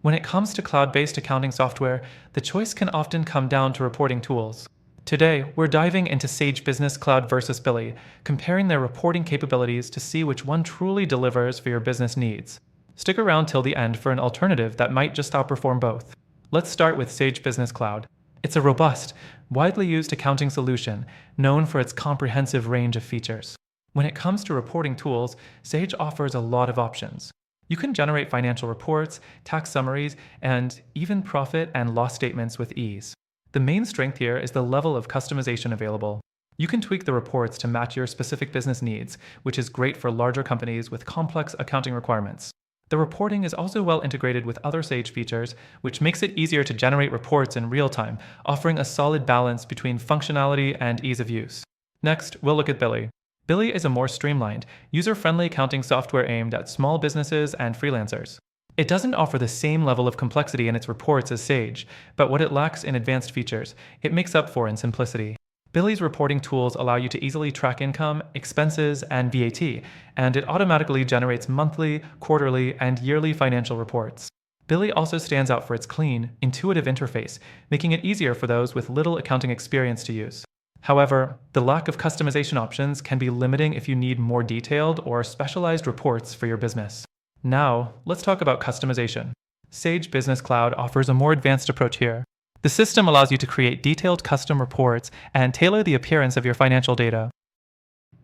When it comes to cloud-based accounting software, the choice can often come down to reporting tools. Today, we're diving into Sage Business Cloud versus Billy, comparing their reporting capabilities to see which one truly delivers for your business needs. Stick around till the end for an alternative that might just outperform both. Let's start with Sage Business Cloud. It's a robust, widely used accounting solution known for its comprehensive range of features. When it comes to reporting tools, Sage offers a lot of options. You can generate financial reports, tax summaries, and even profit and loss statements with ease. The main strength here is the level of customization available. You can tweak the reports to match your specific business needs, which is great for larger companies with complex accounting requirements. The reporting is also well integrated with other Sage features, which makes it easier to generate reports in real time, offering a solid balance between functionality and ease of use. Next, we'll look at Billy. Billy is a more streamlined, user-friendly accounting software aimed at small businesses and freelancers. It doesn't offer the same level of complexity in its reports as Sage, but what it lacks in advanced features, it makes up for in simplicity. Billy's reporting tools allow you to easily track income, expenses, and VAT, and it automatically generates monthly, quarterly, and yearly financial reports. Billy also stands out for its clean, intuitive interface, making it easier for those with little accounting experience to use. However, the lack of customization options can be limiting if you need more detailed or specialized reports for your business. Now, let's talk about customization. Sage Business Cloud offers a more advanced approach here. The system allows you to create detailed custom reports and tailor the appearance of your financial data.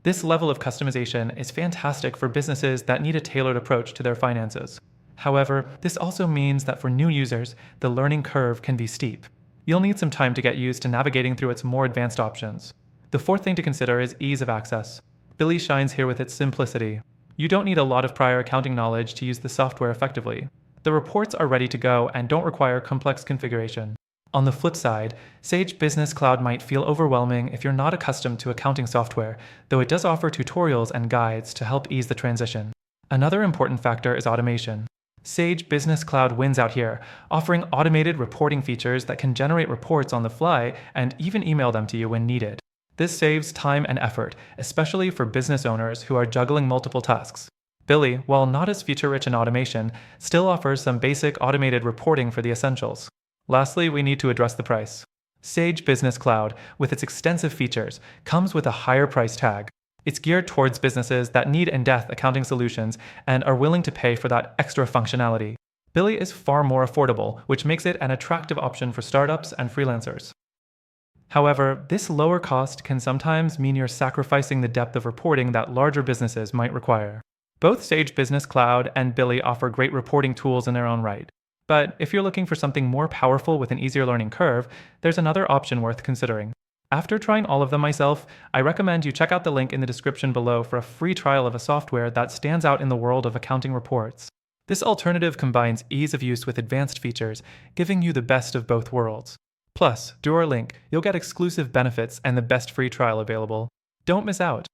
This level of customization is fantastic for businesses that need a tailored approach to their finances. However, this also means that for new users, the learning curve can be steep. You'll need some time to get used to navigating through its more advanced options. The fourth thing to consider is ease of access. Billy shines here with its simplicity. You don't need a lot of prior accounting knowledge to use the software effectively. The reports are ready to go and don't require complex configuration. On the flip side, Sage Business Cloud might feel overwhelming if you're not accustomed to accounting software, though it does offer tutorials and guides to help ease the transition. Another important factor is automation. Sage Business Cloud wins out here, offering automated reporting features that can generate reports on the fly and even email them to you when needed. This saves time and effort, especially for business owners who are juggling multiple tasks. Billy, while not as feature-rich in automation, still offers some basic automated reporting for the essentials. Lastly, we need to address the price. Sage Business Cloud, with its extensive features, comes with a higher price tag. It's geared towards businesses that need in-depth accounting solutions and are willing to pay for that extra functionality. Billy is far more affordable, which makes it an attractive option for startups and freelancers. However, this lower cost can sometimes mean you're sacrificing the depth of reporting that larger businesses might require. Both Sage Business Cloud and Billy offer great reporting tools in their own right. But if you're looking for something more powerful with an easier learning curve, there's another option worth considering. After trying all of them myself, I recommend you check out the link in the description below for a free trial of a software that stands out in the world of accounting reports. This alternative combines ease of use with advanced features, giving you the best of both worlds. Plus, through our link, you'll get exclusive benefits and the best free trial available. Don't miss out.